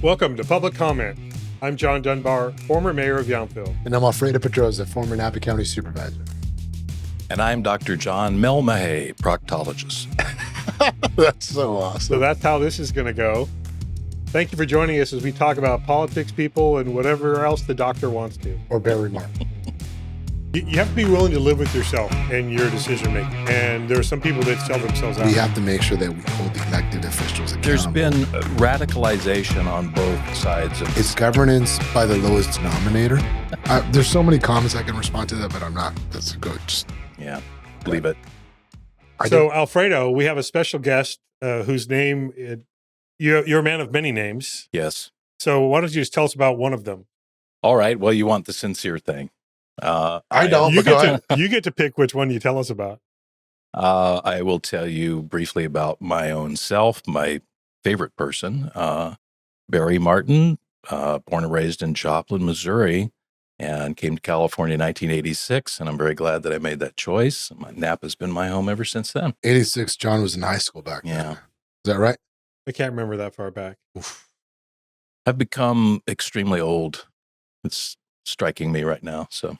Welcome to Public Comment. I'm John Dunbar, former mayor of Yountville. And I'm Alfredo Pedroza, former Napa County supervisor. And I'm Dr. John Melmahay, proctologist. That's so awesome. So that's how this is going to go. Thank you for joining us as we talk about politics, people, and whatever else the doctor wants to. Or Barry Martin. You have to be willing to live with yourself and your decision making. And there are some people that sell themselves out. We have to make sure that we hold the elected officials accountable. There's been radicalization on both sides of It's governance by the lowest denominator. There's so many comments I can respond to that, but I'm not. That's good. Yeah, leave it. So, Alfredo, we have a special guest whose name, you're a man of many names. Yes. So why don't you just tell us about one of them? All right. Well, you want the sincere thing. I don't. You get to pick which one you tell us about. I will tell you briefly about my own self, my favorite person, Barry Martin, born and raised in Joplin, Missouri, and came to California in 1986. And I'm very glad that I made that choice. Napa's been my home ever since then. 86, John was in high school back then. Yeah. Is that right? I can't remember that far back. Oof. I've become extremely old. It's striking me right now. So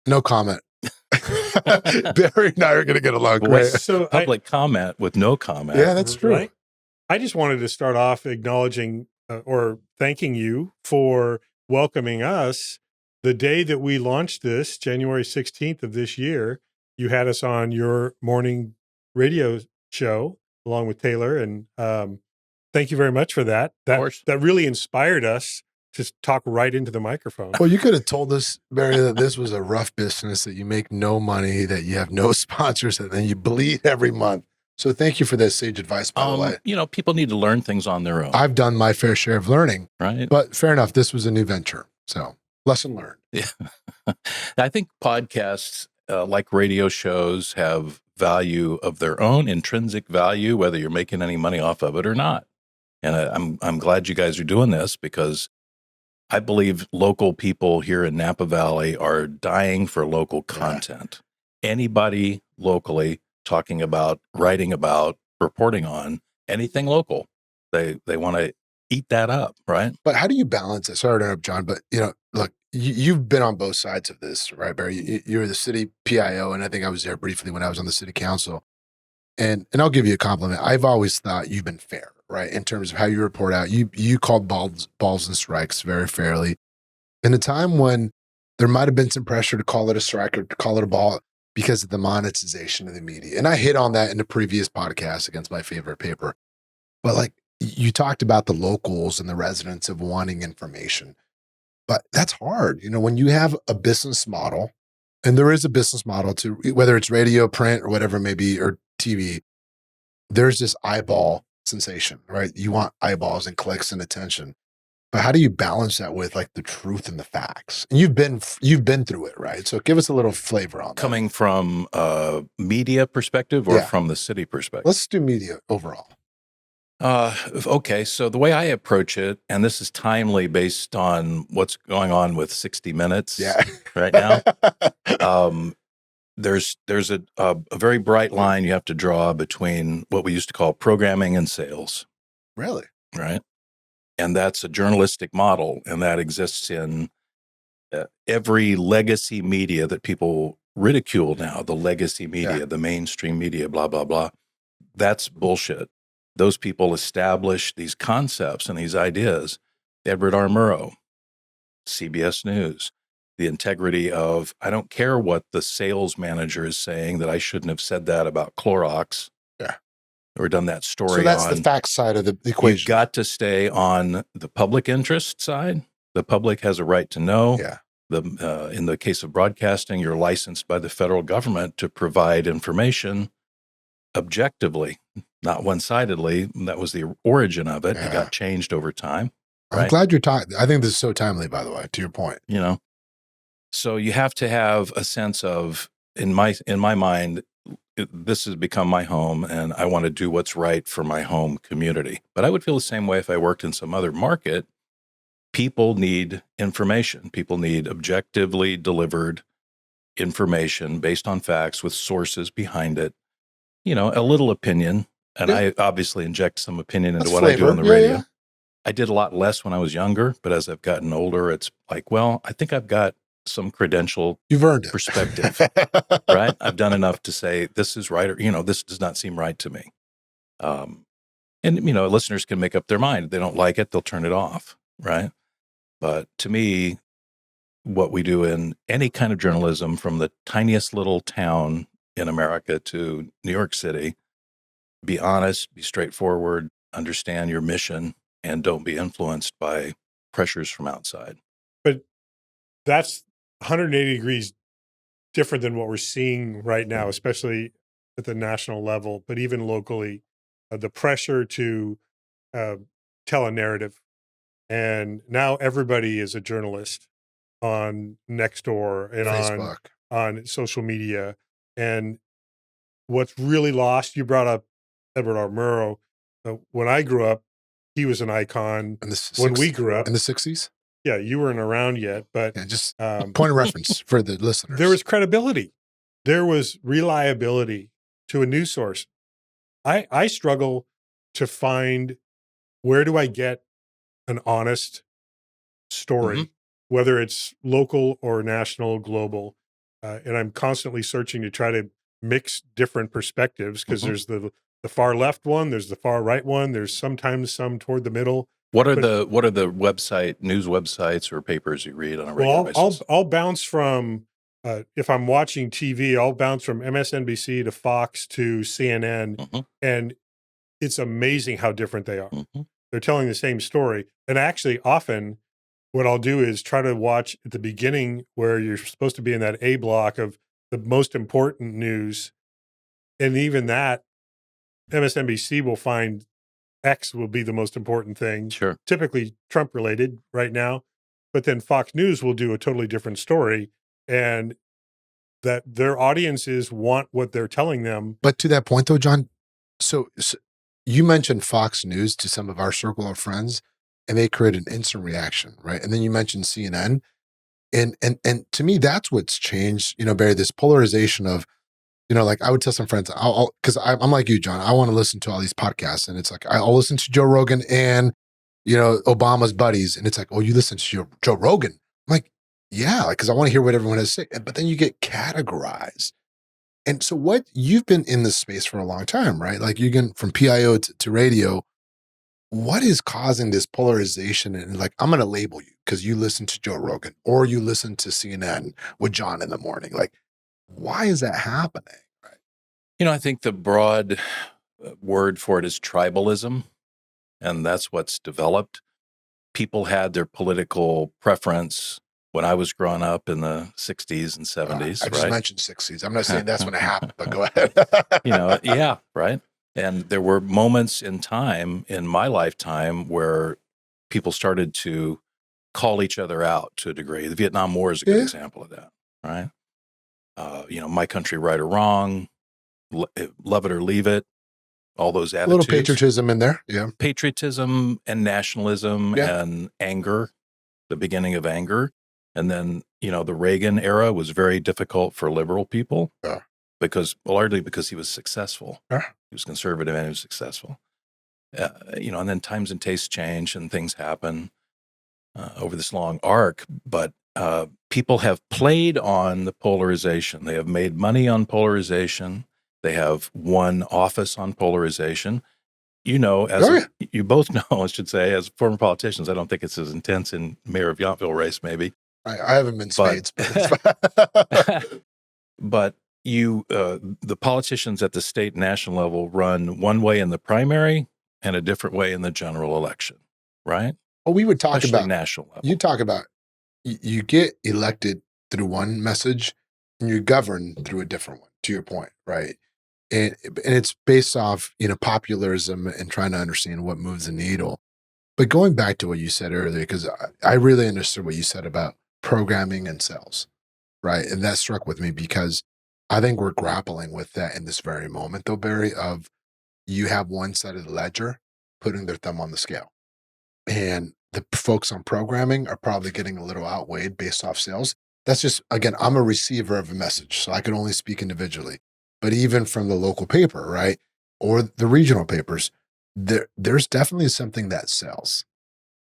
No comment. Barry and I are going to get along Boy, great. So public comment with no comment. Yeah, that's true. Right? I just wanted to start off acknowledging or thanking you for welcoming us the day that we launched this, January 16th of this year. You had us on your morning radio show along with Taylor, and thank you very much for that. That really inspired us to talk right into the microphone. Well, you could have told us, Barry, that this was a rough business, that you make no money, that you have no sponsors, and then you bleed every month. So thank you for that sage advice, by the way. You know, people need to learn things on their own. I've done my fair share of learning, right? But fair enough. This was a new venture. So lesson learned. Yeah. I think podcasts, like radio shows, have value of their own, intrinsic value, whether you're making any money off of it or not. And I'm glad you guys are doing this, because I believe local people here in Napa Valley are dying for local content. Yeah. Anybody locally talking about, writing about, reporting on anything local, they want to eat that up, right? But how do you balance it? Sorry to interrupt, John, but look, you've been on both sides of this, right, Barry? You're the city PIO, and I think I was there briefly when I was on the city council. And I'll give you a compliment. I've always thought you've been fair, right, in terms of how you report out. You called balls and strikes very fairly. In a time when there might have been some pressure to call it a strike or to call it a ball because of the monetization of the media. And I hit on that in the previous podcast against my favorite paper. But like you talked about the locals and the residents of wanting information. But that's hard. When you have a business model, and there is a business model to whether it's radio, print, or whatever it may be, or TV, there's this eyeball sensation, right? You want eyeballs and clicks and attention. But how do you balance that with like the truth and the facts? And you've been through it, right? So give us a little flavor on that. Coming from a media perspective or from the city perspective? Let's do media overall. Okay, so the way I approach it, and this is timely based on what's going on with 60 Minutes right now. There's a very bright line you have to draw between what we used to call programming and sales. Really? Right. And that's a journalistic model, and that exists in every legacy media that people ridicule now, the legacy media, the mainstream media, blah, blah, blah. That's bullshit. Those people establish these concepts and these ideas. Edward R. Murrow, CBS News, the integrity of, I don't care what the sales manager is saying, that I shouldn't have said that about Clorox. Yeah. Or done that story on. So that's the fact side of the equation. You've got to stay on the public interest side. The public has a right to know. Yeah. In the case of broadcasting, you're licensed by the federal government to provide information objectively, not one-sidedly. That was the origin of it. It got changed over time. I'm right? glad you're talking. I think this is so timely, by the way, to your point. So you have to have a sense of, in my mind, this has become my home, and I want to do what's right for my home community. But I would feel the same way if I worked in some other market. People need information. People need objectively delivered information based on facts with sources behind it. A little opinion. And I obviously inject some opinion into what I do on the radio. I did a lot less when I was younger, but as I've gotten older, it's like, well, I think I've got some credential You've earned it. perspective, right? I've done enough to say this is right, or this does not seem right to me. And listeners can make up their mind. If they don't like it, they'll turn it off, right? But to me, what we do in any kind of journalism, from the tiniest little town in America to New York City, be honest, be straightforward, understand your mission, and don't be influenced by pressures from outside. But that's 180 degrees different than what we're seeing right now, especially at the national level, but even locally, the pressure to tell a narrative. And now everybody is a journalist on Nextdoor and Facebook. on social media. And what's really lost, you brought up Edward R. Murrow. When I grew up, he was an icon. When we grew up in the 60s. Yeah, you weren't around yet, but Yeah, just point of reference for the listeners. there was credibility. There was reliability to a news source. I struggle to find, where do I get an honest story, whether it's local or national, global. And I'm constantly searching to try to mix different perspectives, because there's the far left one, there's the far right one, there's sometimes some toward the middle. What are the news websites or papers you read on a regular basis? I'll bounce from, if I'm watching TV, I'll bounce from MSNBC to Fox to CNN, and it's amazing how different they are. They're telling the same story. And actually, often what I'll do is try to watch at the beginning, where you're supposed to be in that A block of the most important news. And even that, MSNBC will find X will be the most important thing. Sure. Typically Trump related right now. But then Fox News will do a totally different story, and that their audiences want what they're telling them. But to that point though, John, so you mentioned Fox News to some of our circle of friends, and they create an instant reaction, right? And then you mentioned CNN. And to me, that's what's changed, Barry, this polarization of, like I would tell some friends, because I'm like you, John, I want to listen to all these podcasts, and it's like, I'll listen to Joe Rogan and, Obama's buddies. And it's like, oh, you listen to Joe Rogan. I'm like, yeah, because I want to hear what everyone has to say. But then you get categorized. And so you've been in this space for a long time, right? Like you get from PIO to radio. What is causing this polarization? And like, I'm going to label you because you listen to Joe Rogan or you listen to CNN with John in the morning. Like, why is that happening? Right. I think the broad word for it is tribalism, and that's what's developed. People had their political preference when I was growing up in the 60s and 70s. I just mentioned 60s. I'm not saying that's when it happened, but go ahead. Yeah, right. And there were moments in time in my lifetime where people started to call each other out to a degree. The Vietnam War is a good example of that, right? My country, right or wrong, love it or leave it, all those attitudes. A little patriotism in there, yeah. Patriotism and nationalism and anger, the beginning of anger. And then, the Reagan era was very difficult for liberal people. Yeah. Largely because he was successful. Yeah. He was conservative and he was successful. And then times and tastes change and things happen over this long arc. But people have played on the polarization. They have made money on polarization. They have won office on polarization. You both know, I should say, as former politicians, I don't think it's as intense in Mayor of Yountville race, maybe. I haven't been spades. But the politicians at the state and national level run one way in the primary and a different way in the general election, right? Well, we would talk Especially about national level. You talk about you get elected through one message and you govern through a different one, to your point, right? And it's based off, populism and trying to understand what moves the needle. But going back to what you said earlier, because I really understood what you said about programming and sales, right? And that struck with me because I think we're grappling with that in this very moment, though, Barry, of you have one side of the ledger putting their thumb on the scale. And the folks on programming are probably getting a little outweighed based off sales. That's just, again, I'm a receiver of a message, so I can only speak individually. But even from the local paper, right, or the regional papers, there's definitely something that sells.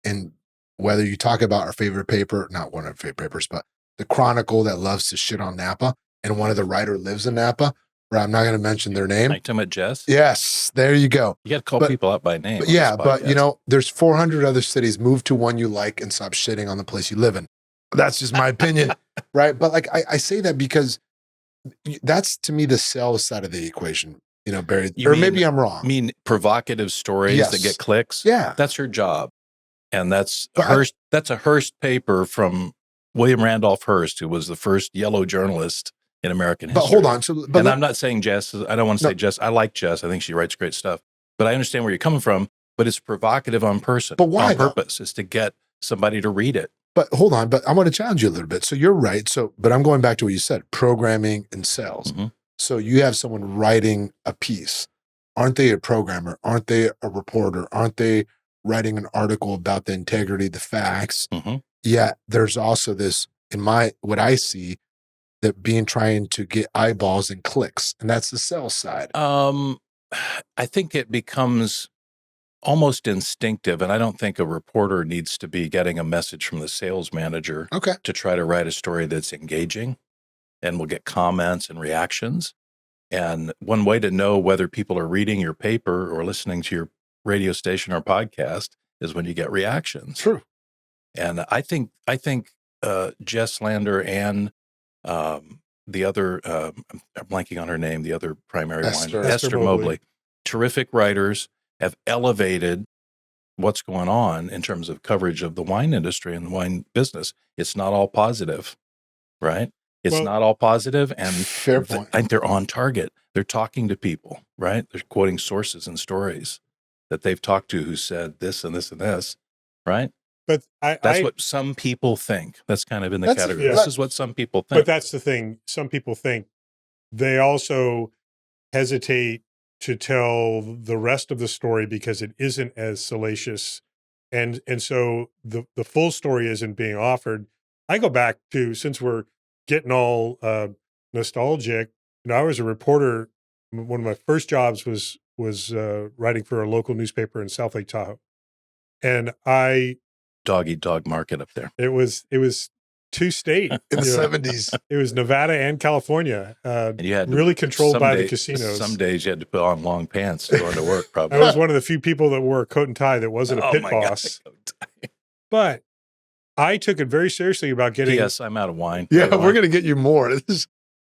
And whether you talk about our favorite paper, not one of our favorite papers, but the Chronicle that loves to shit on Napa, and one of the writer lives in Napa, where I'm not going to mention their name. Like talking about Jess? Yes, there you go. You got to call people out by name. But on yeah, this but you podcast. know, there's 400 other cities. Move to one you like and stop shitting on the place you live in. That's just my opinion, right? But like I say that because that's to me the sales side of the equation, you know, Barry. You Or mean- maybe I'm wrong. I mean, provocative stories Yes. that get clicks. Yeah. That's her job. And that's But Hearst. That's a Hearst paper from William Randolph Hearst, who was the first yellow journalist in American history. But hold on. So, but And I'm not saying Jess. I don't want to say No. Jess. I like Jess. I think she writes great stuff. But I understand where you're coming from. But it's provocative on person. But why, on purpose? Is to get somebody to read it. But hold on, but I want to challenge you a little bit. So you're right. So, but I'm going back to what you said, programming and sales. Mhm. So you have someone writing a piece. Aren't they a programmer? Aren't they a reporter? Aren't they writing an article about the integrity, the facts? Mhm. Yet there's also this, in what I see, that being trying to get eyeballs and clicks. And that's the sales side. I think it becomes almost instinctive, and I don't think a reporter needs to be getting a message from the sales manager Okay. to try to write a story that's engaging and will get comments and reactions. And one way to know whether people are reading your paper or listening to your radio station or podcast is when you get reactions. True. And I think Jess Lander and the other, I'm blanking on her name, the other primary Esther. wine, Esther Esther Mobley. Mobley, terrific writers, have elevated what's going on in terms of coverage of the wine industry and the wine business. It's not all positive, right? It's Well, not all positive, and Fair point. I think they're on target. They're talking to people, right? They're quoting sources and stories that they've talked to who said this and this and this, right? But That's what some people think. That's kind of in the That's- category. yeah. This is what some people But think. that's the thing. Some people think they also hesitate to tell the rest of the story because it isn't as salacious. And so the full story isn't being offered. I go back to, since we're getting all nostalgic, you know, I was a reporter. One of my first jobs was writing for a local newspaper in South Lake Tahoe. And Dog eat dog market up there. it was two state. In the you know, 70s. it was Nevada and California, And you had to, really controlled by the some casinos. days you had to put on long pants to go into work, I probably. was one of the few people that wore a coat and tie that wasn't a Oh pit my God. boss. But I took it very seriously about getting P.S. I'm out of wine. Yeah, Red we're wine. going to get you more. This is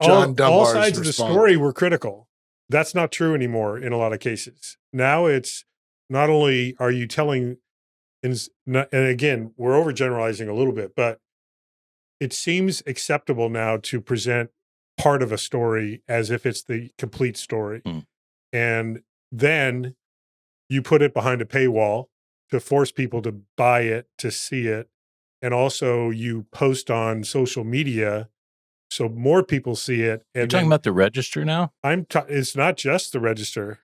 all John Dunbar's sides of the response. story were critical. That's not true anymore in a lot of cases. Now it's not only are you telling, and again, we're overgeneralizing a little bit, but it seems acceptable now to present part of a story as if it's the complete story. And then you put it behind a paywall to force people to buy it, to see it. And also you post on social media so more people see it. And You're talking about the Register now? it's not just the Register.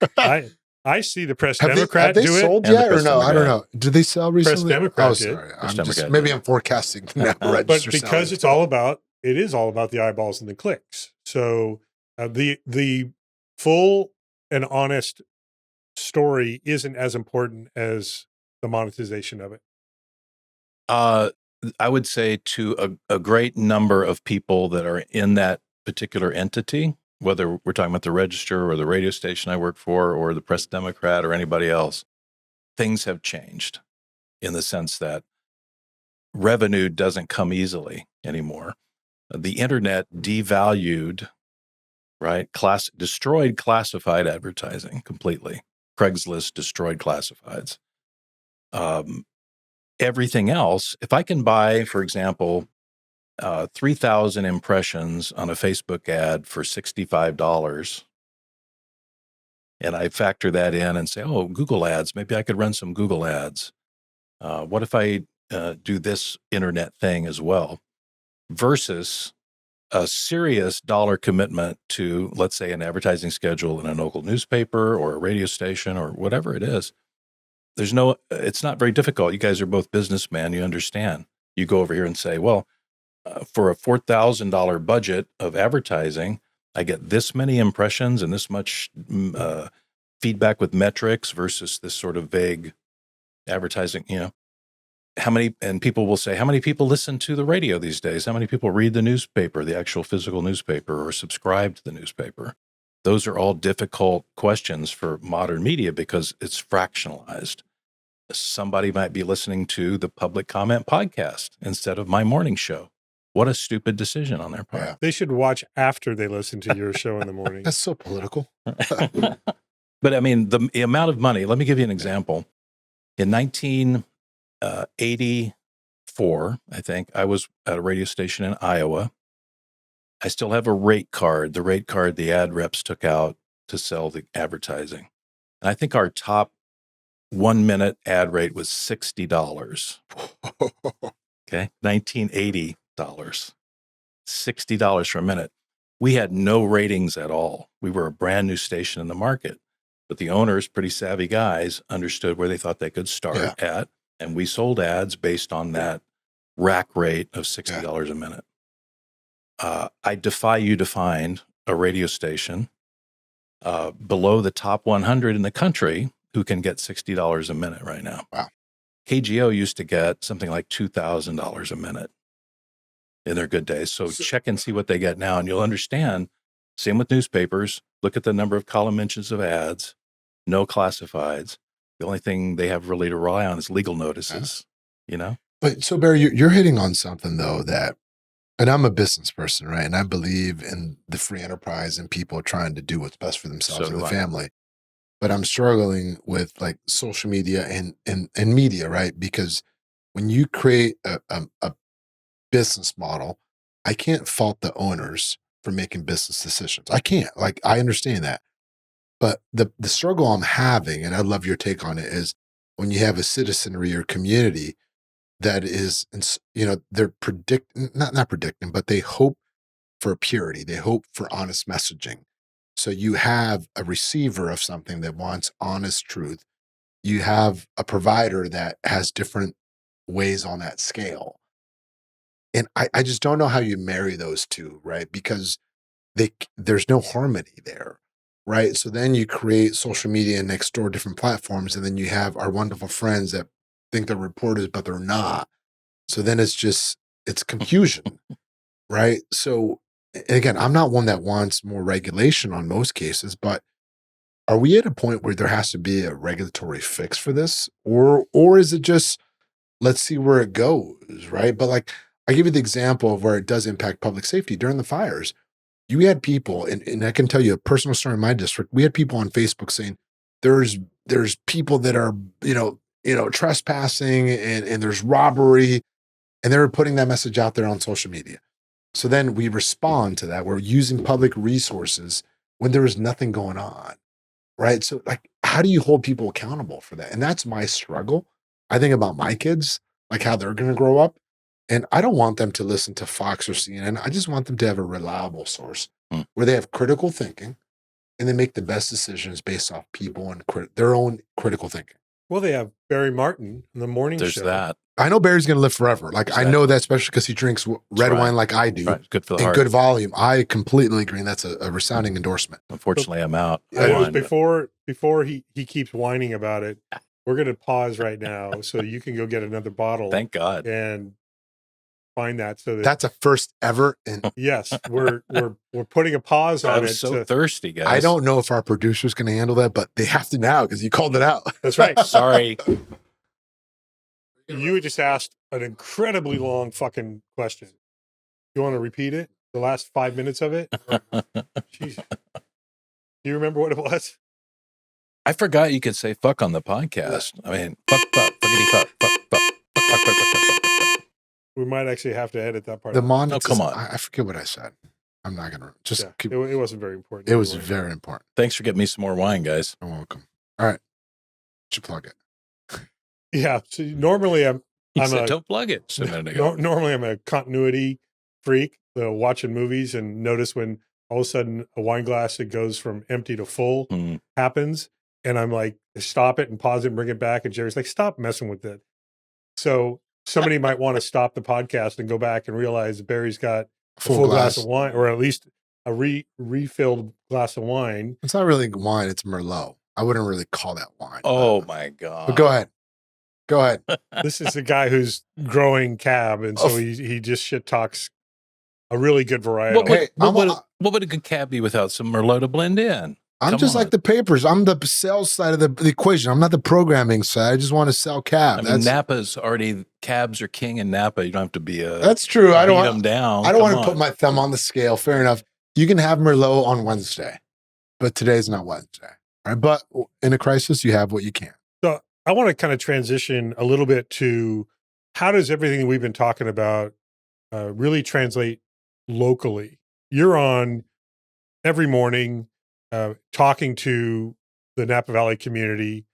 I see the Press Have Democrat they do it. sold And the yet or Press no? I don't Democrat. know. Did they sell recently? Democrat Oh, did. sorry. Press I'm just, Democrat maybe did. I'm forecasting the Napa But Register because selling. it's all about, it is all about the eyeballs and the clicks. So the full and honest story isn't as important as the monetization of it. I would say to a great number of people that are in that particular entity, whether we're talking about the Register or the radio station I work for or the Press Democrat or anybody else, things have changed in the sense that revenue doesn't come easily anymore. The internet devalued, right? Destroyed classified advertising completely. Craigslist destroyed classifieds. Everything else, if I can buy, for example, 3,000 impressions on a Facebook ad for $65, and I factor that in and say, oh, Google ads, maybe I could run some Google ads. What if I do this internet thing as well? Versus a serious dollar commitment to, let's say, an advertising schedule in a local newspaper or a radio station or whatever it is. It's not very difficult. You guys are both businessmen. You understand. You go over here and say, well, for a $4,000 budget of advertising, I get this many impressions and this much feedback with metrics versus this sort of vague advertising, and people will say, how many people listen to the radio these days? How many people read the newspaper, the actual physical newspaper, or subscribe to the newspaper? Those are all difficult questions for modern media because it's fractionalized. Somebody might be listening to the public comment podcast instead of my morning show. What a stupid decision on their part. Yeah. They should watch after they listen to your show in the morning. That's so political. But I mean, the amount of money, let me give you an example. In 1984, I think, I was at a radio station in Iowa. I still have a rate card, the rate card the ad reps took out to sell the advertising. And I think our top 1 minute ad rate was $60. Okay. $1980. $60 for a minute. We had no ratings at all. We were a brand new station in the market, but the owners, pretty savvy guys, understood where they thought they could start at. And we sold ads based on that rack rate of $60 a minute. I defy you to find a radio station below the top 100 in the country who can get $60 a minute right now. Wow. KGO used to get something like $2,000 a minute in their good days. So check and see what they get now, and you'll understand. Same with newspapers. Look at the number of column inches of ads, no classifieds. The only thing they have really to rely on is legal notices, you know? But so Barry, you're hitting on something though that, and I'm a business person, right? And I believe in the free enterprise and people trying to do what's best for themselves and the family. But I'm struggling with like social media and media, right? Because when you create a business model, I can't fault the owners for making business decisions. I can't. Like, I understand that. But the struggle I'm having, and I'd love your take on it, is when you have a citizenry or community that is, you know, they're not predicting, but they hope for purity. They hope for honest messaging. So you have a receiver of something that wants honest truth. You have a provider that has different ways on that scale. And I just don't know how you marry those two, right? Because there's no harmony there, right? So then you create social media and next door different platforms, and then you have our wonderful friends that think they're reporters, but they're not. So then it's confusion, right? So, and again, I'm not one that wants more regulation on most cases, but are we at a point where there has to be a regulatory fix for this? Or is it just, let's see where it goes, right? But like, I give you the example of where it does impact public safety. During the fires, you had people, and I can tell you a personal story in my district. We had people on Facebook saying there's people that are, you know, trespassing and there's robbery, and they were putting that message out there on social media. So then we respond to that. We're using public resources when there is nothing going on, right? So like, how do you hold people accountable for that? And that's my struggle. I think about my kids, like how they're going to grow up. And I don't want them to listen to Fox or CNN. I just want them to have a reliable source where they have critical thinking and they make the best decisions based off people and their own critical thinking. Well, they have Barry Martin in the morning show. There's that. I know Barry's going to live forever. Like, I know that, especially because he drinks red wine like I do. Right. Good for the in heart. good volume. I completely agree. And that's a resounding endorsement. Unfortunately, I'm out. It was before he keeps whining about it. We're going to pause right now so you can go get another bottle. Thank God. And find that so that's a first ever. And yes, we're putting a pause on it. I was so thirsty, guys. I don't know if our producer's going to handle that, but they have to now because you called it out. That's right. Sorry. You just asked an incredibly long fucking question. You want to repeat it? The last 5 minutes of it? Jeez. Do you remember what it was? I forgot you could say fuck on the podcast. I mean, fuck, fuckity fuck, fuck. We might actually have to edit that part. No, come on. I forget what I said. I'm not going to just keep. It wasn't very important. It was very important. Thanks for getting me some more wine, guys. You're welcome. All right. You plug it. Yeah. So normally don't plug it. So normally I'm a continuity freak, watching movies and notice when all of a sudden a wine glass that goes from empty to full happens. And I'm like, stop it and pause it and bring it back. And Jerry's like, stop messing with it. So somebody might want to stop the podcast and go back and realize Barry's got a full glass of wine, or at least a refilled glass of wine. It's not really wine. It's Merlot. I wouldn't really call that wine. Oh my God. But go ahead. Go ahead. This is the guy who's growing cab, and so Oh, he just shit talks a really good What varietal. would, Hey, what would a good cab be without some Merlot to blend in? I'm Come just on. like the papers. I'm the sales side of the equation. I'm not the programming side. I just want to sell cab. I mean, Napa's already, cabs are king in Napa. You don't have to be that's true. I beat don't them down. I don't Come want to put on. my thumb on the scale. Fair enough. You can have Merlot on Wednesday, but today's not Wednesday. All right. But in a crisis, you have what you can. So I want to kind of transition a little bit to how does everything we've been talking about really translate locally? You're on every morning talking to the Napa Valley community,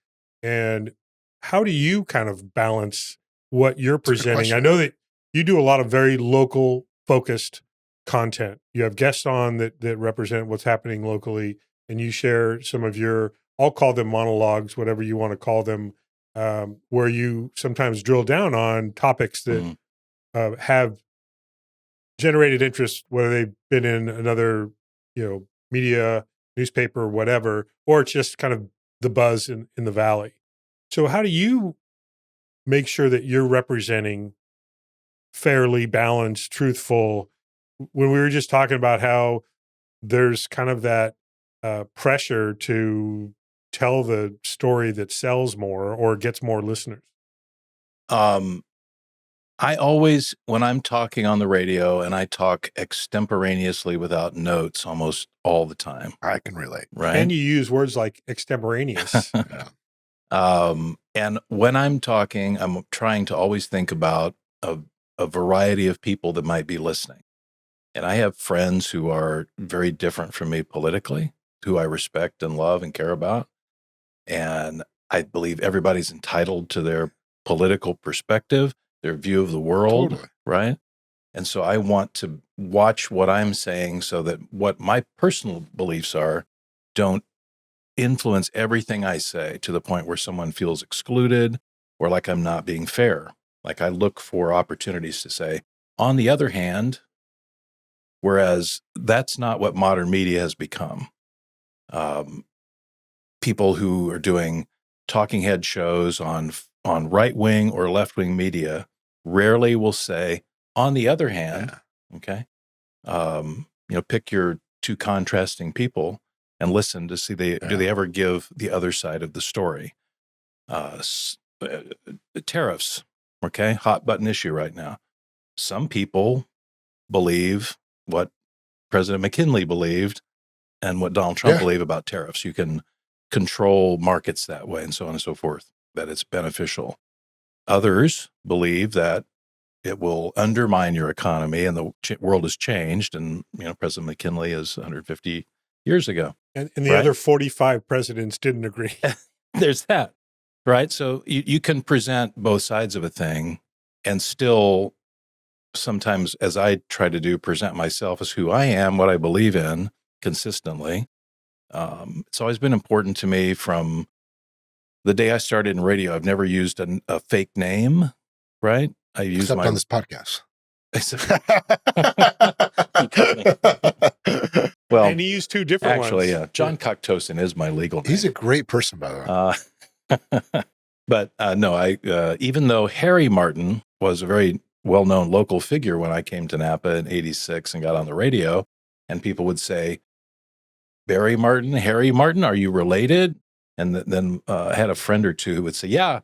and how do you kind of balance what you're That's a good presenting? question. I know that you do a lot of very local focused content. You have guests on that represent what's happening locally, and you share some of your, I'll call them monologues, whatever you want to call them, where you sometimes drill down on topics that Mhm. have generated interest, whether they've been in another, media, newspaper, whatever, or it's just kind of the buzz in the valley. So how do you make sure that you're representing fairly balanced, truthful? When we were just talking about how there's kind of that pressure to tell the story that sells more or gets more listeners. Um, I always, when I'm talking on the radio, and I talk extemporaneously without notes almost all the time, I can relate. right? And you use words like extemporaneous. And when I'm talking, I'm trying to always think about a variety of people that might be listening. And I have friends who are very different from me politically, who I respect and love and care about. And I believe everybody's entitled to their political perspective, their view of the world, Totally. right? And so I want to watch what I'm saying so that what my personal beliefs are don't influence everything I say to the point where someone feels excluded or like I'm not being fair. Like I look for opportunities to say, on the other hand, whereas that's not what modern media has become. People who are doing talking head shows on right wing or left wing media rarely will say, on the other hand, okay, pick your two contrasting people and listen to see do they ever give the other side of the story. Tariffs, okay, hot button issue right now. Some people believe what President McKinley believed and what Donald Trump believed about tariffs. You can control markets that way and so on and so forth, that it's beneficial. Others believe that it will undermine your economy and the world has changed. And, President McKinley is 150 years ago. And the other 45 presidents didn't agree. There's that, right? So you can present both sides of a thing and still sometimes, as I try to do, present myself as who I am, what I believe in consistently. It's always been important to me from the day I started in radio. I've never used a fake name, right? I use Except on this podcast. Well, and he used two different actually, ones. John Cocktosin is my legal name. He's a great person, by the way. But no, even though Harry Martin was a very well-known local figure when I came to Napa in '86 and got on the radio, and people would say, Barry Martin, Harry Martin, are you related? And then I had a friend or two who would say, yeah,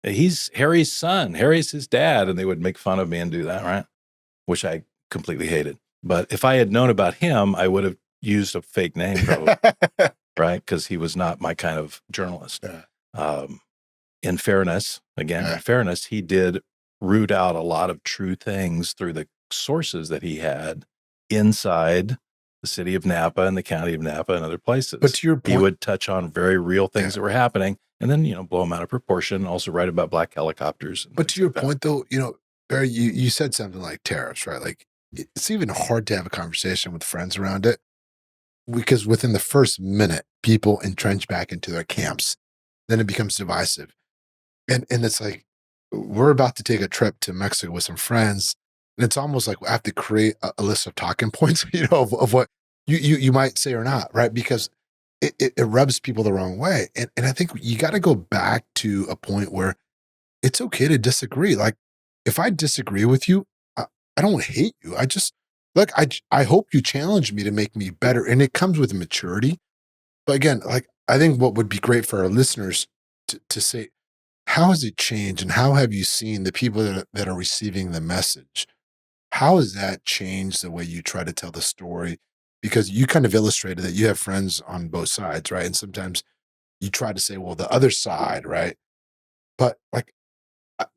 he's Harry's son. Harry's his dad. And they would make fun of me and do that, right? Which I completely hated. But if I had known about him, I would have used a fake name probably, right? Because he was not my kind of journalist. In fairness, he did root out a lot of true things through the sources that he had inside the city of Napa and the county of Napa and other places. But to your point, he would touch on very real things that were happening and then, blow them out of proportion, also write about black helicopters. But to your point, though, Barry, you said something like tariffs, right? Like it's even hard to have a conversation with friends around it because within the first minute, people entrench back into their camps. Then it becomes divisive. And it's like, we're about to take a trip to Mexico with some friends. And it's almost like we have to create a list of talking points, of what you might say or not, right? Because it rubs people the wrong way. And I think you got to go back to a point where it's okay to disagree. Like, if I disagree with you, I don't hate you. I just, look, I hope you challenge me to make me better. And it comes with maturity. But again, like, I think what would be great for our listeners to say, how has it changed? And how have you seen the people that are receiving the message? How has that changed the way you try to tell the story? Because you kind of illustrated that you have friends on both sides, right? And sometimes you try to say, well, the other side, right? But like,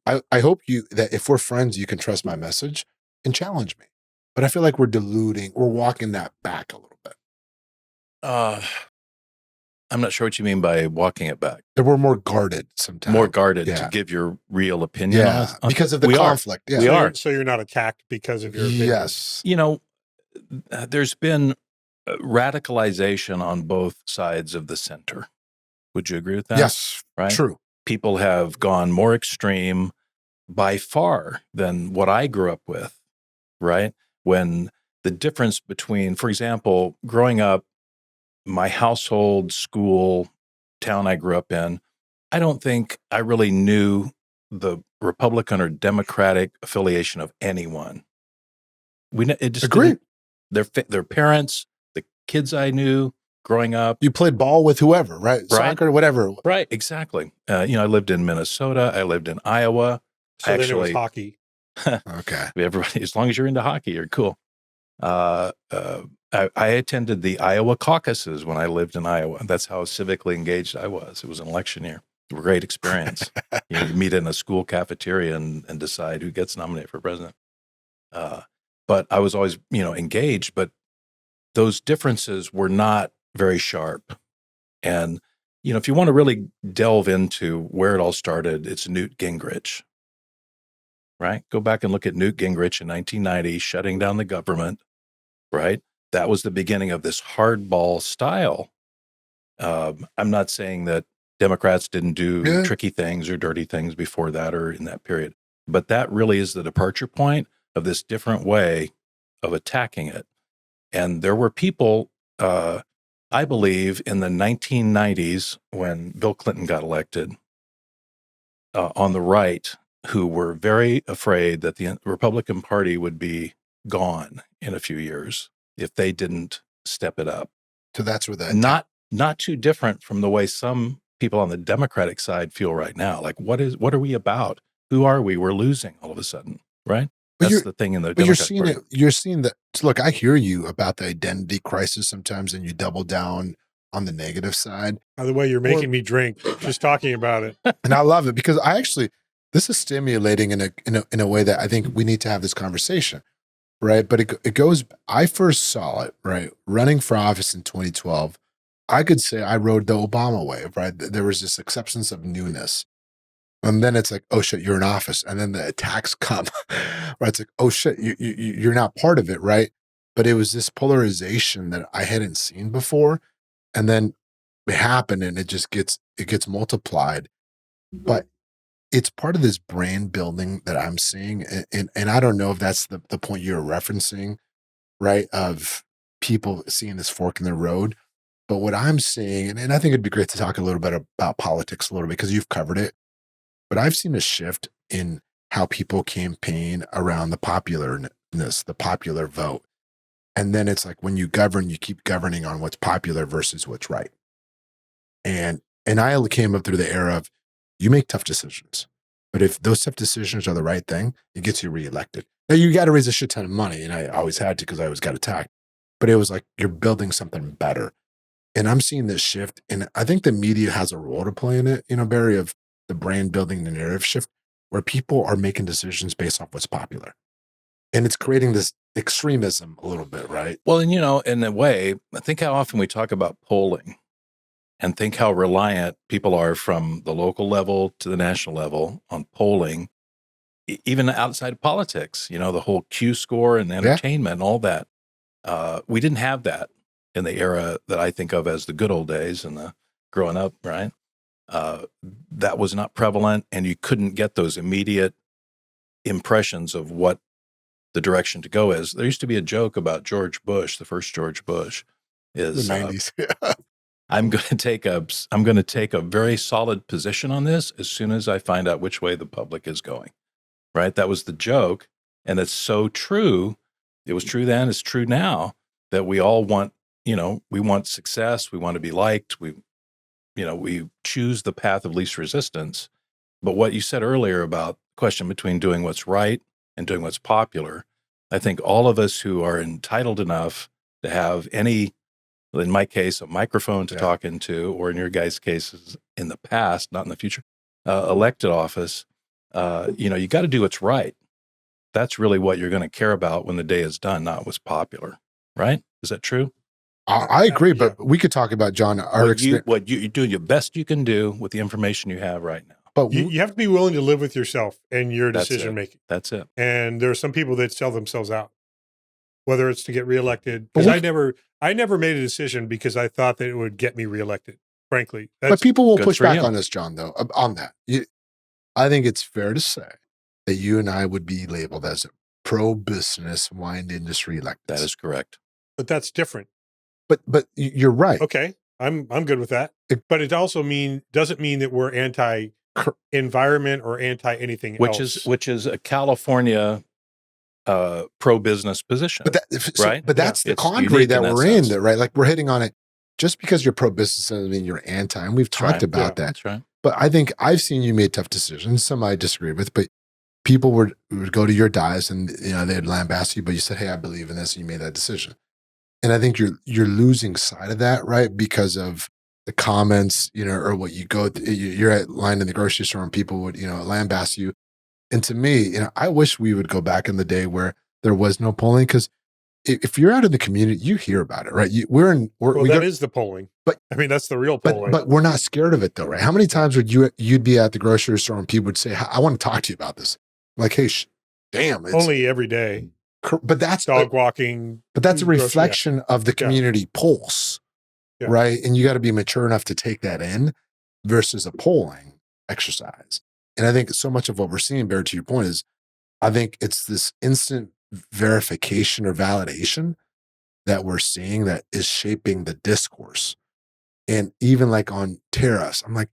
I hope that if we're friends, you can trust my message and challenge me. But I feel like we're walking that back a little bit. Uh, I'm not sure what you mean by walking it back. That we're more guarded sometimes. More guarded to Yeah. give your real opinion Yeah. Because of the We are. conflict. Yeah. We are. So you're not attacked because of your opinion. Yes. You know, there's been radicalization on both sides of the center. Would you agree with that? Yes. Right? True. People have gone more extreme by far than what I grew up with, right? When the difference between, for example, growing up, my household, school, town I grew up in, I don't think I really knew the Republican or Democratic affiliation of anyone. It just Agree. Their parents, the kids I knew growing up. You played ball with whoever, right? Soccer, whatever. Right, exactly. I lived in Minnesota. I lived in Iowa. So then it was hockey. Okay. Everybody, as long as you're into hockey, you're cool. I attended the Iowa caucuses when I lived in Iowa. That's how civically engaged I was. It was an election year. It was a great experience. You meet in a school cafeteria and decide who gets nominated for president. But I was always, engaged. But those differences were not very sharp. And, if you want to really delve into where it all started, it's Newt Gingrich, right? Go back and look at Newt Gingrich in 1990, shutting down the government, right? That was the beginning of this hardball style. I'm not saying that Democrats didn't do tricky things or dirty things before that or in that period, but that really is the departure point of this different way of attacking it. And there were people, I believe, in the 1990s when Bill Clinton got elected on the right, who were very afraid that the Republican Party would be gone in a few years if they didn't step it up. So that's where that not too different from the way some people on the Democratic side feel right now. Like, what are we about? Who are we? We're losing all of a sudden, right? That's the thing in the Democratic Party. You're seeing that. Look, I hear you about the identity crisis sometimes, and you double down on the negative side. By the way, you're making me drink just talking about it, and I love it because this is stimulating in a way that I think we need to have this conversation, right? But it goes. I first saw it right running for office in 2012. I could say I rode the Obama wave, right? There was this acceptance of newness. And then it's like, oh shit, you're in office. And then the attacks come, right? It's like, oh shit, you're not part of it, right? But it was this polarization that I hadn't seen before. And then it happened and it gets multiplied. But it's part of this brand building that I'm seeing. And I don't know if that's the point you're referencing, right? Of people seeing this fork in the road. But what I'm seeing, and I think it'd be great to talk a little bit about politics a little bit because you've covered it. But I've seen a shift in how people campaign around the popularness, the popular vote. And then it's like when you govern, you keep governing on what's popular versus what's right. And I came up through the era of you make tough decisions. But if those tough decisions are the right thing, it gets you reelected. Now you got to raise a shit ton of money. And I always had to because I always got attacked. But it was like you're building something better. And I'm seeing this shift. And I think the media has a role to play in it, Barry, of the brand building, the narrative shift, where people are making decisions based off what's popular. And it's creating this extremism a little bit, right? Well, and in a way, think how often we talk about polling and think how reliant people are from the local level to the national level on polling, even outside of politics, the whole Q score and entertainment and all that. We didn't have that in the era that I think of as the good old days and the growing up, right? That was not prevalent, and you couldn't get those immediate impressions of what the direction to go is. There used to be a joke about George Bush, the first George Bush, is the 90s. I'm going to take a very solid position on this as soon as I find out which way the public is going. Right? That was the joke, and it's so true. It was true then, it's true now, that we all want, we want success, we want to be liked, we choose the path of least resistance. But what you said earlier about the question between doing what's right and doing what's popular, I think all of us who are entitled enough to have any, in my case, a microphone to talk into, or in your guys' cases, in the past, not in the future, elected office, you got to do what's right. That's really what you're going to care about when the day is done, not what's popular, right? Is that true? I agree, but we could talk about, John, our experience. What you do your best you can do with the information you have right now. But you have to be willing to live with yourself and your That's decision it. making. That's it. And there are some people that sell themselves out, whether it's to get reelected. Because I never made a decision because I thought that it would get me reelected. Frankly, but people will push back you. on us, John. Though on that, I think it's fair to say that you and I would be labeled as pro-business wine industry electeds. That is correct. But that's different. But you're right. Okay, I'm good with that. But it also doesn't mean that we're anti-environment or anti-anything else. Which is a California pro-business position. Right? But that's the quandary that we're in, right? Like we're hitting on it. Just because you're pro-business doesn't mean you're anti. And we've talked about that. That's right. But I think I've seen you made tough decisions. Some I disagree with, but people would go to your dives and they'd lambast you, but you said, "Hey, I believe in this," and you made that decision. And I think you're losing sight of that, right? Because of the comments, or what you go, you're at line in the grocery store and people would, lambast you. And to me, I wish we would go back in the day where there was no polling, because if you're out in the community, you hear about it, right? That is the polling, but I mean, that's the real polling. But we're not scared of it though, right? How many times would you'd be at the grocery store and people would say, "I want to talk to you about this." Like, "Hey, damn, it's only every day." But that's dog walking. But that's a reflection of the community pulse, right? And you got to be mature enough to take that in versus a polling exercise. And I think so much of what we're seeing, Bear, to your point, is I think it's this instant verification or validation that we're seeing that is shaping the discourse. And even like on tariffs, I'm like,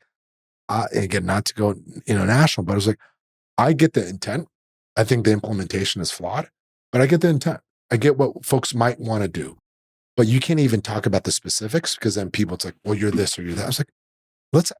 again, not to go national, but I was like, I get the intent. I think the implementation is flawed, but I get the intent. I get what folks might want to do, but you can't even talk about the specifics, because then people, it's like, well, you're this or you're that. I was like,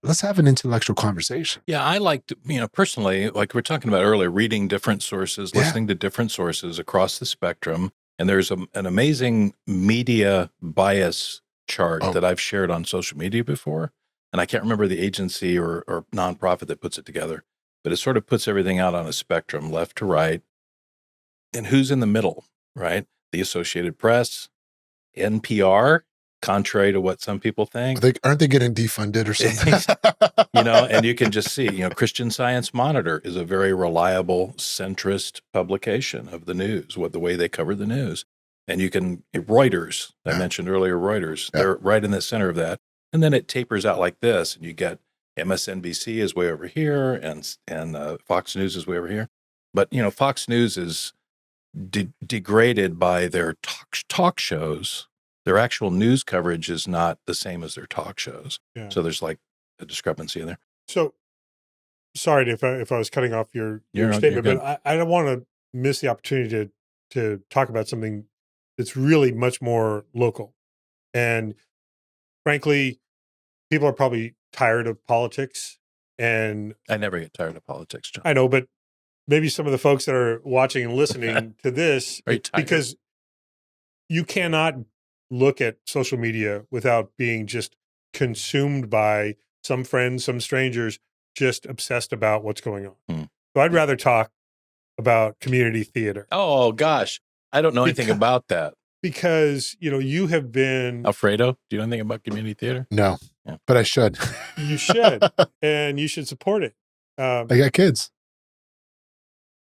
let's have an intellectual conversation. Yeah, I like to, personally, like we were talking about earlier, reading different sources, listening to different sources across the spectrum. And there's an amazing media bias chart that I've shared on social media before. And I can't remember the agency or nonprofit that puts it together, but it sort of puts everything out on a spectrum, left to right. And who's in the middle, right? The Associated Press, NPR, contrary to what some people think. Aren't they getting defunded or something? And you can just see, Christian Science Monitor is a very reliable centrist publication of the news, the way they cover the news. And you can, Reuters, I mentioned earlier, Reuters, they're right in the center of that. And then it tapers out like this, and you get MSNBC is way over here, and Fox News is way over here. But, Fox News is degraded by their talk shows. Their actual news coverage is not the same as their talk shows. Yeah. So there's like a discrepancy in there. So sorry if I was cutting off your statement, but I don't want to miss the opportunity to talk about something that's really much more local. And frankly, people are probably tired of politics. And I never get tired of politics, John. I know, but maybe some of the folks that are watching and listening to this, because you cannot look at social media without being just consumed by some friends, some strangers, just obsessed about what's going on. So I'd rather talk about community theater. Oh gosh, I don't know anything about that. Because, you have been... Alfredo, do you know anything about community theater? No, but I should. You should, and you should support it. I got kids.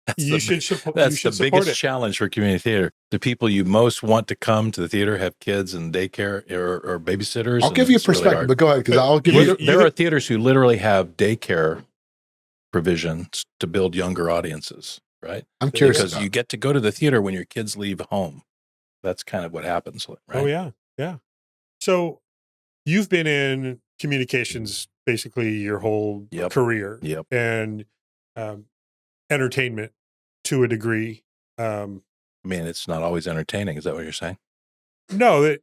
That's the biggest challenge for community theater. The people you most want to come to the theater have kids and daycare or babysitters. I'll give you a perspective, but go ahead, because I'll give you... There are theaters who literally have daycare provisions to build younger audiences, right? I'm curious. Because you get to go to the theater when your kids leave home. That's kind of what happens, right? Oh, yeah. Yeah. So you've been in communications basically your whole Yep. career Yep. and um, entertainment to a degree. I mean, it's not always entertaining. Is that what you're saying? No, that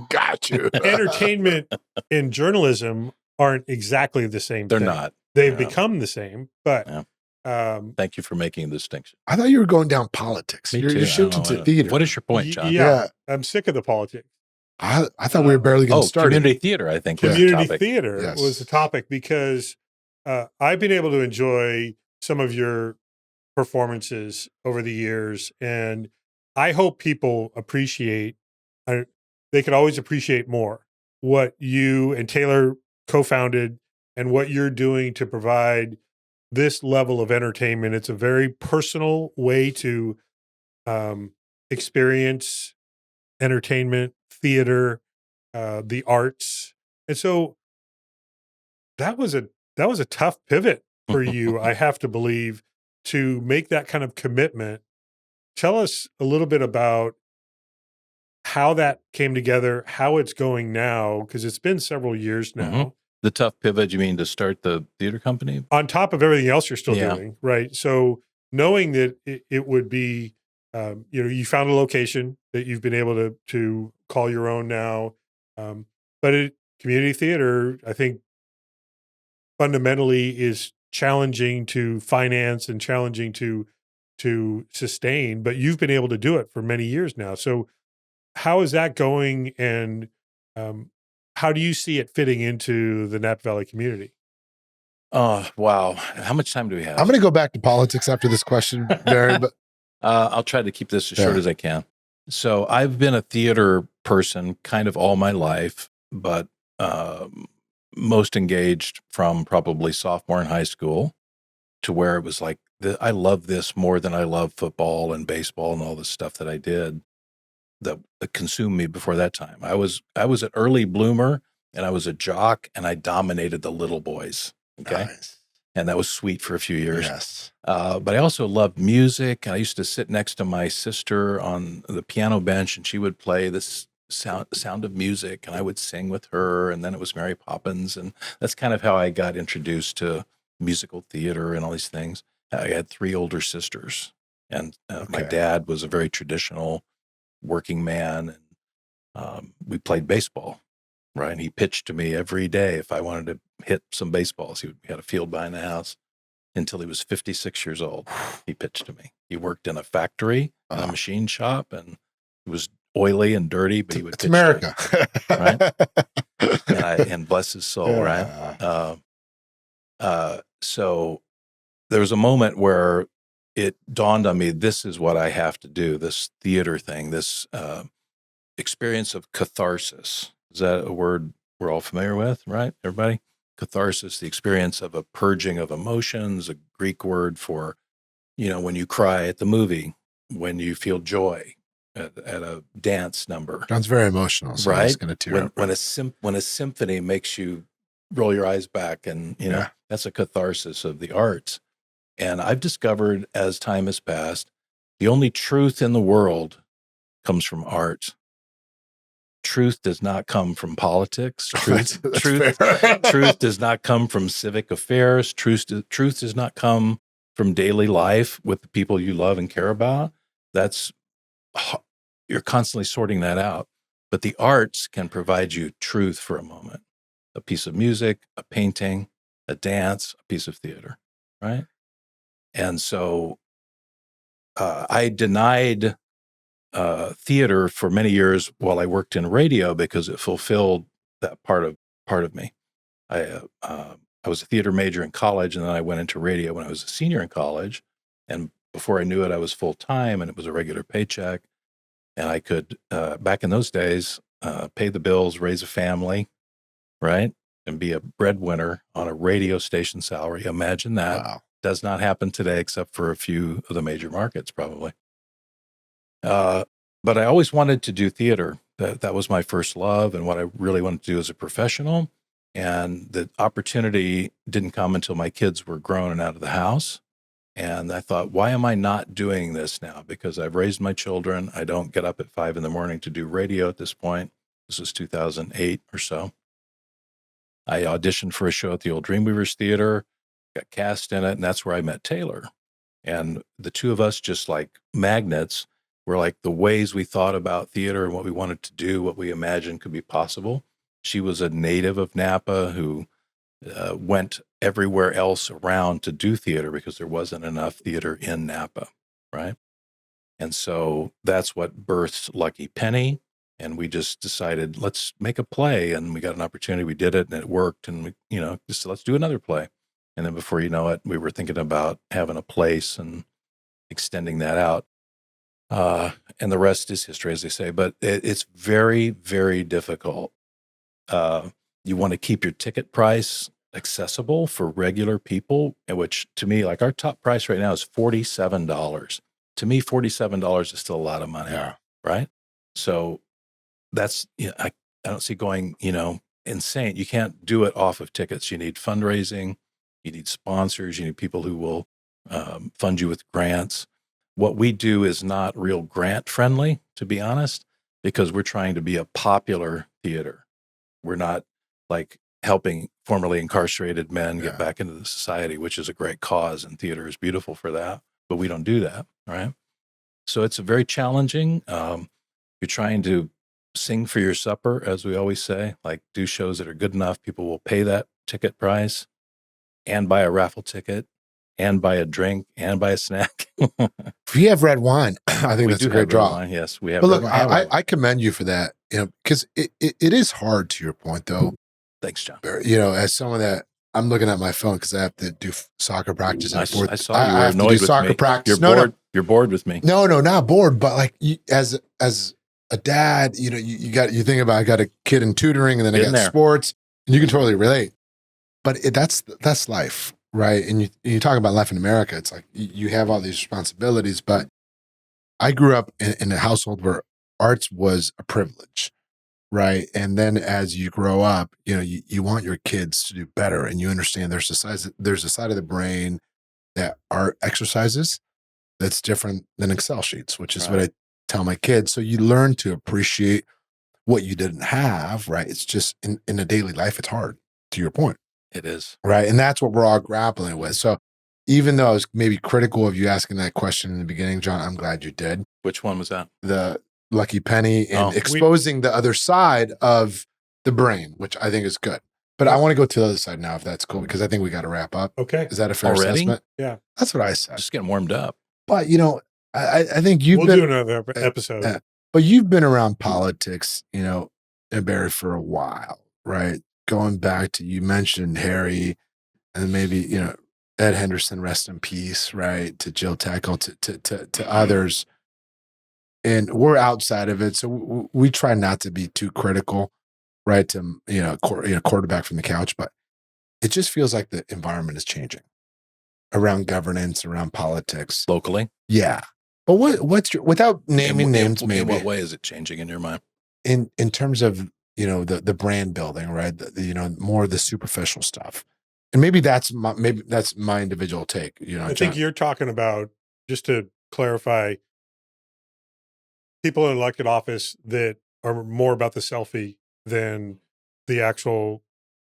Got you. entertainment and journalism aren't exactly the same They're thing. not. They've Yeah. become the same, but Thank you for making the distinction. I thought you were going down politics. Me You're too. I don't shifting know to what- theater. What is your point, John? yeah, I'm sick of the politics. I thought we were barely getting started. Community theater, I think. was the Community topic. theater Yes. was the topic because I've been able to enjoy some of your performances over the years, and I hope people appreciate. They could always appreciate more what you and Taylor co-founded and what you're doing to provide this level of entertainment. It's a very personal way to experience entertainment, theater, the arts, and so that was a tough pivot for you. I have to believe to make that kind of commitment. Tell us a little bit about how that came together, how it's going now, because it's been several years now. Mhm. The tough pivot, you mean to start the theater company? On top of everything else you're still Yeah. doing, right? So knowing that it would be, you found a location that you've been able to call your own now, but community theater, I think, fundamentally is challenging to finance and challenging to sustain. But you've been able to do it for many years now. So how is that going, and how do you see it fitting into the Napa Valley community? Oh, wow. How much time do we have? I'm going to go back to politics after this question, Barry. But I'll try to keep this as short as I can. So I've been a theater person kind of all my life, but most engaged from probably sophomore in high school to where it was like, I love this more than I love football and baseball and all the stuff that I did that consumed me before that time. I was an early bloomer, and I was a jock, and I dominated the little boys. Okay. Nice. And that was sweet for a few years. Yes. But I also loved music. I used to sit next to my sister on the piano bench, and she would play this sound of music, and I would sing with her. And then it was Mary Poppins. And that's kind of how I got introduced to musical theater and all these things. I had 3 older sisters, and my dad was a very traditional working man. And we played baseball. Right. And he pitched to me every day if I wanted to hit some baseballs. He had a field behind the house until he was 56 years old. He pitched to me. He worked in a factory, in a machine shop, and it was oily and dirty, but he would pitch America. right? And bless his soul, right? So there was a moment where it dawned on me, this is what I have to do, this theater thing, this experience of catharsis. Is that a word we're all familiar with, right, everybody? Catharsis, the experience of a purging of emotions, a Greek word for, when you cry at the movie, when you feel joy at a dance number. Sounds very emotional. So right? I'm just going to tear up. When a symphony makes you roll your eyes back, and that's a catharsis of the arts. And I've discovered as time has passed, the only truth in the world comes from art. Truth does not come from politics. Truth does not come from civic affairs. Truth does not come from daily life with the people you love and care about. You're constantly sorting that out. But the arts can provide you truth for a moment. A piece of music, a painting, a dance, a piece of theater, right? And so I denied theater for many years while I worked in radio because it fulfilled that part of me. I was a theater major in college, and then I went into radio when I was a senior in college. And before I knew it, I was full time, and it was a regular paycheck. And I could, back in those days, pay the bills, raise a family, right, and be a breadwinner on a radio station salary. Imagine that. Wow. Does not happen today, except for a few of the major markets, probably. But I always wanted to do theater. That was my first love and what I really wanted to do as a professional. And the opportunity didn't come until my kids were grown and out of the house. And I thought, why am I not doing this now? Because I've raised my children. I don't get up at 5 a.m. to do radio at this point. This was 2008 or so. I auditioned for a show at the old Dreamweavers Theater, got cast in it, and that's where I met Taylor. And the two of us, just like magnets, were like the ways we thought about theater and what we wanted to do, what we imagined could be possible. She was a native of Napa who went everywhere else around to do theater because there wasn't enough theater in Napa, right? And so that's what birthed Lucky Penny. And we just decided, let's make a play. And we got an opportunity. We did it and it worked. And we, just let's do another play. And then before you know it, we were thinking about having a place and extending that out. And the rest is history, as they say. But it's very, very difficult. You want to keep your ticket price accessible for regular people, which to me, like our top price right now is $47. To me, $47 is still a lot of money, right? So that's, I don't see going, insane. You can't do it off of tickets. You need fundraising, you need sponsors, you need people who will fund you with grants. What we do is not real grant friendly, to be honest, because we're trying to be a popular theater. We're not like helping formerly incarcerated men get back into the society, which is a great cause, and theater is beautiful for that, but we don't do that, right? So it's very challenging. You're trying to sing for your supper, as we always say, like do shows that are good enough. People will pay that ticket price and buy a raffle ticket and buy a drink and buy a snack. If you have red wine, I think that's a great draw. Wine. Yes, we have. But look, I commend you for that, because it is hard, to your point, though. Thanks, John. As someone that I'm looking at my phone because I have to do soccer practice. I saw you were annoyed with soccer me. Practice. You're bored. You're bored with me. No, not bored. But like as a dad, you think about, I got a kid in tutoring, and then I got sports, and you can totally relate. But that's life, right? And you talk about life in America. It's like you have all these responsibilities. But I grew up in a household where arts was a privilege. Right. And then as you grow up, you want your kids to do better, and you understand there's a side of the brain that art exercises that's different than Excel sheets, which is what I tell my kids. So you learn to appreciate what you didn't have. Right. It's just in a daily life, it's hard, to your point. It is. Right. And that's what we're all grappling with. So even though I was maybe critical of you asking that question in the beginning, John, I'm glad you did. Which one was that? The Lucky Penny, and exposing the other side of the brain, which I think is good. But I want to go to the other side now, if that's cool, because I think we got to wrap up. Okay. Is that a fair assessment? Yeah. That's what I said. Just getting warmed up. But, I think we'll do another episode. But you've been around politics, and Barry, for a while, right? Going back to, you mentioned Harry, and maybe, Ed Henderson, rest in peace, right? To Jill Tackle, to others. And we're outside of it, so we try not to be too critical, right? To quarterback from the couch, but it just feels like the environment is changing around governance, around politics, locally. Yeah, but what's your, without naming names, maybe in what way is it changing in your mind? In terms of the brand building, right? More of the superficial stuff, and maybe that's my individual take. I think you're talking about, just to clarify, people in elected office that are more about the selfie than the actual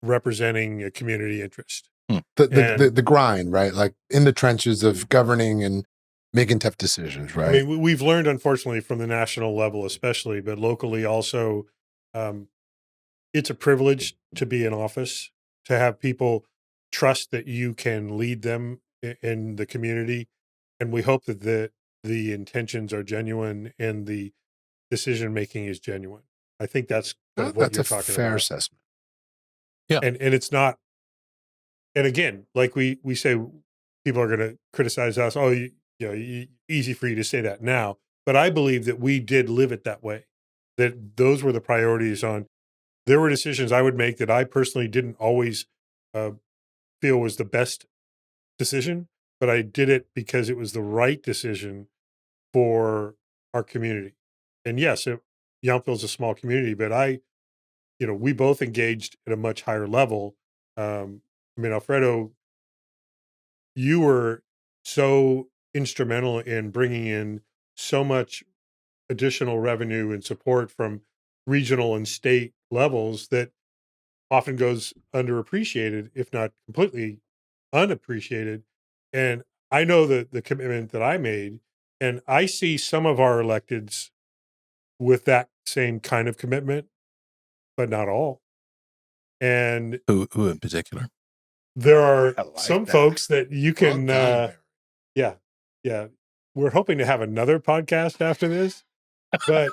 representing a community interest. The grind, right? Like in the trenches of governing and making tough decisions, right? I mean, we've learned, unfortunately, from the national level especially, but locally also, it's a privilege to be in office, to have people trust that you can lead them in the community. And we hope that the intentions are genuine and the decision-making is genuine. I think that's what you're talking about. That's a fair assessment. Yeah. And it's not, and again, like we say, people are going to criticize us. Oh, easy for you to say that now. But I believe that we did live it that way, that those were the priorities there were decisions I would make that I personally didn't always feel was the best decision, but I did it because it was the right decision for our community. And yes, Yountville's a small community, but we both engaged at a much higher level. Alfredo, you were so instrumental in bringing in so much additional revenue and support from regional and state levels that often goes underappreciated, if not completely unappreciated. And I know the commitment that I made, and I see some of our electeds with that same kind of commitment, but not all. And Who in particular? there are I like some that. folks that you Well can, done, Barry. yeah, yeah. We're hoping to have another podcast after this, but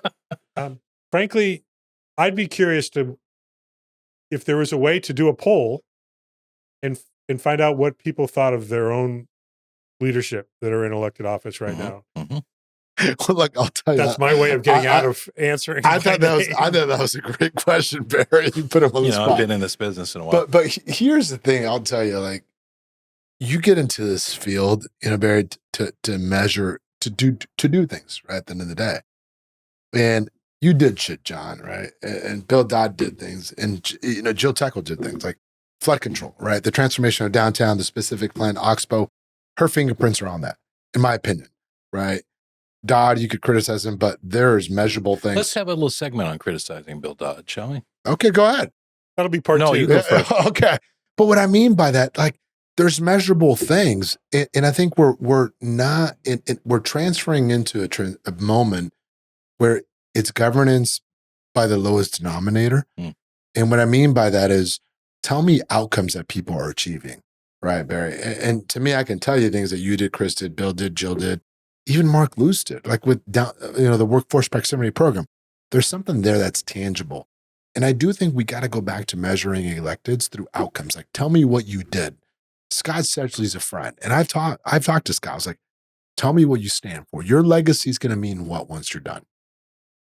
frankly, I'd be curious to if there was a way to do a poll and find out what people thought of their own leadership that are in elected office right now. Well, look, I'll tell you. That's my way of getting out of answering. I thought that was a great question, Barry. You put him on the spot. I've been in this business in a while. But here's the thing. I'll tell you, like, you get into this field, Barry, to measure, to do things right at the end of the day. And you did shit, John, right? And Bill Dodd did things, and Jill Teckle did things like flood control, right? The transformation of downtown, the specific plan, Oxbow, her fingerprints are on that, in my opinion, right? Dodd, you could criticize him, but there's measurable things. Let's have a little segment on criticizing Bill Dodd, shall we? Okay, go ahead. That'll be part No, two. you go first. Okay. But what I mean by that, like, there's measurable things. And I think we're not, we're transferring into a moment where it's governance by the lowest denominator. And what I mean by that is, tell me outcomes that people are achieving, right, Barry? And to me, I can tell you things that you did, Chris did, Bill did, Jill did, even Mark Luce did, like with the workforce proximity program. There's something there that's tangible. And I do think we got to go back to measuring electeds through outcomes. Like, tell me what you did. Scott Sedgley's a friend. And I've talked to Scott. I was like, tell me what you stand for. Your legacy is going to mean what once you're done?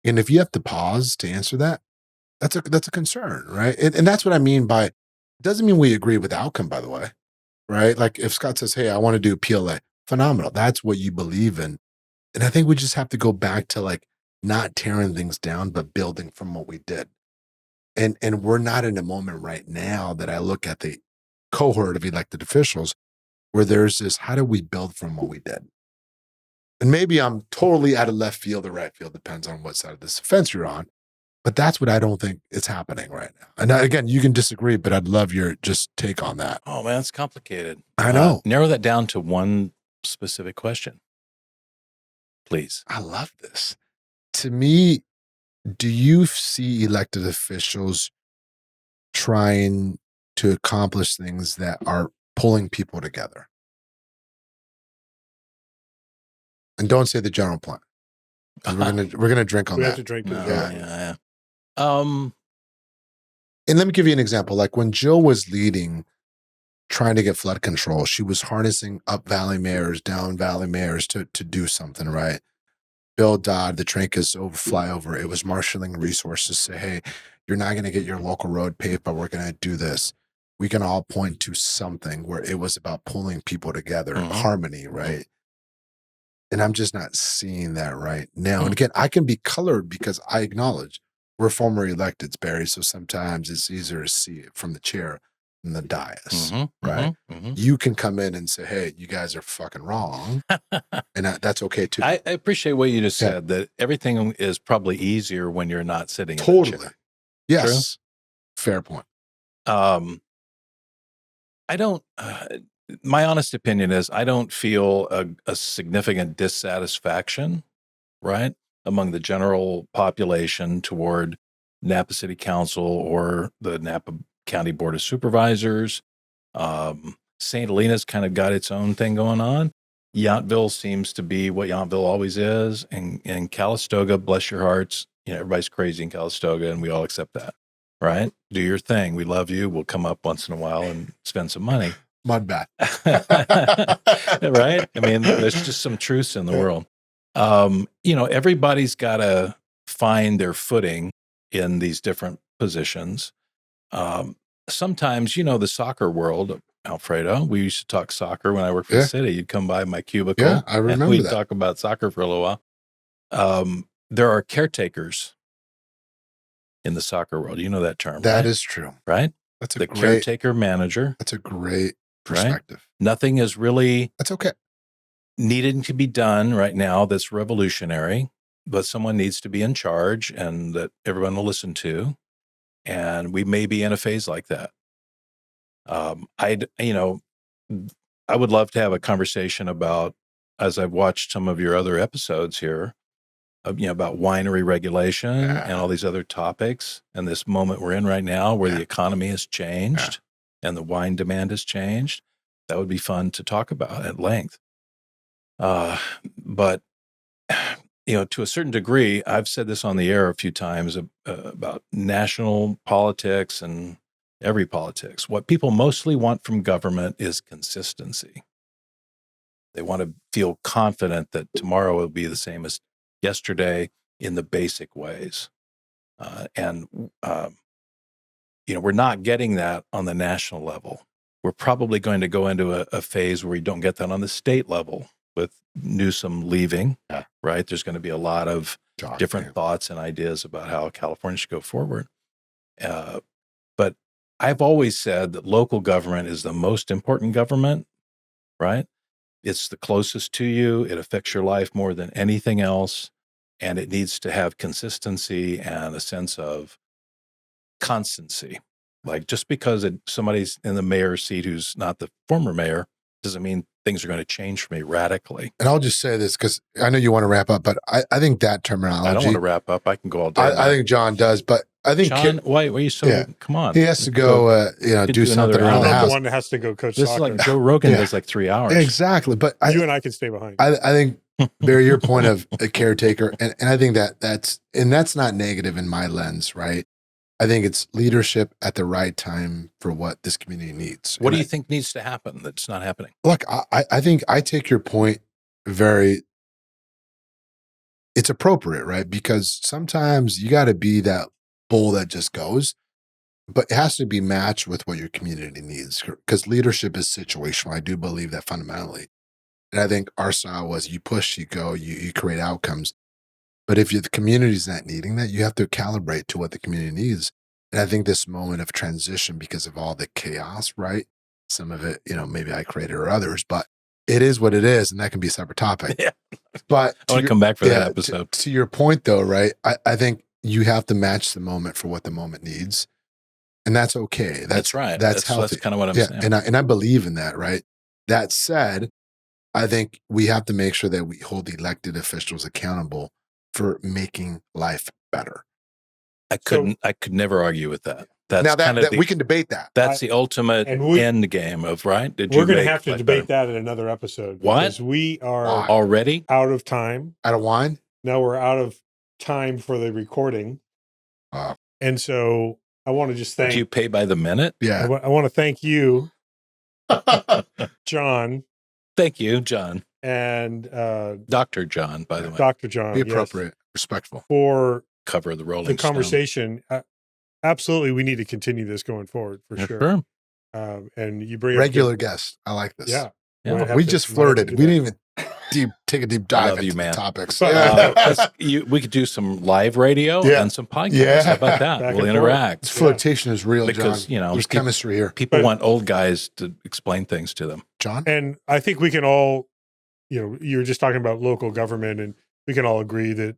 And if you have to pause to answer that, that's a concern, right? And that's what I mean by, it doesn't mean we agree with the outcome, by the way, right? Like if Scott says, hey, I want to do PLA, phenomenal. That's what you believe in. And I think we just have to go back to like not tearing things down, but building from what we did. And we're not in a moment right now that I look at the cohort of elected officials where there's this, how do we build from what we did? And maybe I'm totally out of left field or right field, depends on what side of this fence you're on. But that's what I don't think is happening right now. And again, you can disagree, but I'd love your just take on that. Oh, man, it's complicated. I know. Narrow that down to one specific question, please. I love this. To me, do you see elected officials trying to accomplish things that are pulling people together? And don't say the general plan. We're gonna drink on We that. have to drink. Yeah. And let me give you an example. Like when Jill was leading, trying to get flood control, she was harnessing up Valley mayors, down Valley mayors to do something, right? Bill Dodd, the Trancas flyover, it was marshaling resources, say, hey, you're not going to get your local road paved, but we're going to do this. We can all point to something where it was about pulling people together, harmony, right? And I'm just not seeing that right now. And again, I can be colored because I acknowledge we're former electeds, Barry. So sometimes it's easier to see it from the chair than the dais, right? You can come in and say, hey, you guys are fucking wrong. And that's okay too. I appreciate what you just said, that everything is probably easier when you're not sitting in Totally. the chair. Yes. True? Fair point. I don't, my honest opinion is I don't feel a significant dissatisfaction, right, among the general population toward Napa City Council or the Napa County Board of Supervisors. St. Helena's kind of got its own thing going on. Yountville seems to be what Yountville always is. And Calistoga, bless your hearts, everybody's crazy in Calistoga and we all accept that, right? Do your thing. We love you. We'll come up once in a while and spend some money. Mud bath. Right? I mean, there's just some truths in the world. Everybody's got to find their footing in these different positions. Sometimes, the soccer world, Alfredo, we used to talk soccer when I worked for the city. You'd come by my cubicle. Yeah, I remember and we'd that. talk about soccer for a little while. There are caretakers in the soccer world. You know that term. That right? is true. Right? That's a the great caretaker manager. That's a great perspective. Right? Nothing is really that's okay. Needed to be done right now that's revolutionary, but someone needs to be in charge and that everyone will listen to. And we may be in a phase like that. I would love to have a conversation about, as I've watched some of your other episodes here, about winery regulation and all these other topics, and this moment we're in right now where the economy has changed and the wine demand has changed. That would be fun to talk about at length. But to a certain degree, I've said this on the air a few times about national politics and every politics. What people mostly want from government is consistency. They want to feel confident that tomorrow will be the same as yesterday in the basic ways. We're not getting that on the national level. We're probably going to go into a phase where we don't get that on the state level with Newsom leaving, right? There's going to be a lot of different thoughts and ideas about how California should go forward. But I've always said that local government is the most important government, right? It's the closest to you. It affects your life more than anything else. And it needs to have consistency and a sense of constancy. Like, just because somebody's in the mayor's seat who's not the former mayor doesn't mean things are going to change for me radically. And I'll just say this because I know you want to wrap up, but I think that terminology. I don't want to wrap up. I can go all day. I think John does, but I think John, why are you so? Come on, he has to go. Do something around the I'm house. the one that has to go coach This soccer. is like Joe Rogan does like 3 hours. Exactly, but You and I can stay behind. I think Barry, your point of a caretaker, and I think that's not negative in my lens, right? I think it's leadership at the right time for what this community needs. What do you think needs to happen that's not happening? Look, I think I take your point it's appropriate, right? Because sometimes you got to be that bull that just goes, but it has to be matched with what your community needs, because leadership is situational. I do believe that fundamentally. And I think our style was you push, you go, you create outcomes. But if the community's not needing that, you have to calibrate to what the community needs. And I think this moment of transition, because of all the chaos, right? Some of it, maybe I created or others, but it is what it is. And that can be a separate topic. Yeah. But I want to come back for that episode. To your point though, right? I think you have to match the moment for what the moment needs. And that's okay. That's right. That's healthy. That's kind of what I'm saying. And I believe in that, right? That said, I think we have to make sure that we hold elected officials accountable for making life better. I could never argue with that. That's now kind of we can debate that. That's the ultimate end game of, right? We're going to have to debate that in another episode. What? Because we are already out of time. Out of wine? Now we're out of time for the recording. And so I want to just thank. Do you pay by the minute? Yeah. I want to thank you, John. Thank you, John. And Dr. John, by the way. Dr. John. Be appropriate, respectful. For cover of the Rolling the conversation. Absolutely, we need to continue this going forward for sure. And you bring regular guests. I like this. Yeah. We just flirted. We didn't even take a deep dive into the topics. We could do some live radio and some podcasts. Yeah. How about that? We'll interact. Flirtation is real, because, John. There's chemistry here. People want old guys to explain things to them. John? And I think we can all, you were just talking about local government, and we can all agree that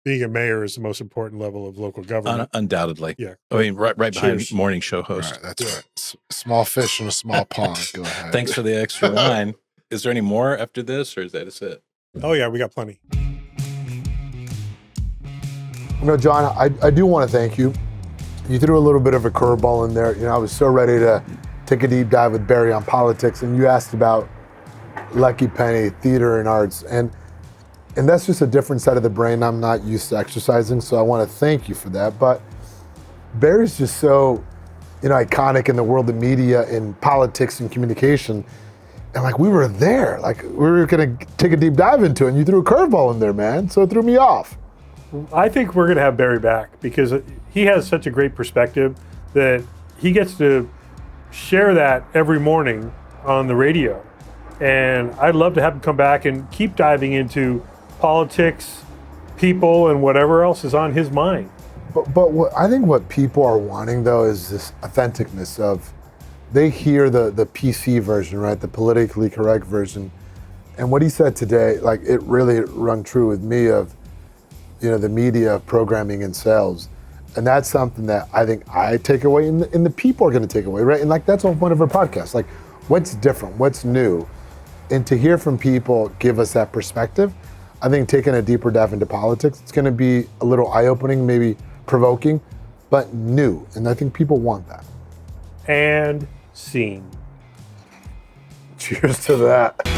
being a mayor is the most important level of local government. Undoubtedly. Yeah. I mean, right behind morning show host. Right, that's right. Small fish in a small pond. Go ahead. Thanks for the extra wine. Is there any more after this, or is that it? Oh, yeah, we got plenty. John, I do want to thank you. You threw a little bit of a curveball in there. I was so ready to take a deep dive with Barry on politics, and you asked about Lucky Penny, theater and arts. And that's just a different side of the brain I'm not used to exercising, so I want to thank you for that. But Barry's just so, iconic in the world of media, in politics and communication. And we were there, we were going to take a deep dive into it, and you threw a curveball in there, man. So it threw me off. I think we're going to have Barry back because he has such a great perspective that he gets to share that every morning on the radio. And I'd love to have him come back and keep diving into politics, people, and whatever else is on his mind. But I think what people are wanting, though, is this authenticness of, they hear the PC version, right? The politically correct version. And what he said today, it really rung true with me of, the media, programming, and sales. And that's something that I think I take away, and the people are going to take away, right? And like that's the whole point of our podcast. Like, what's different? What's new? And to hear from people give us that perspective, I think taking a deeper dive into politics, it's going to be a little eye-opening, maybe provoking, but new. And I think people want that. And scene. Cheers to that.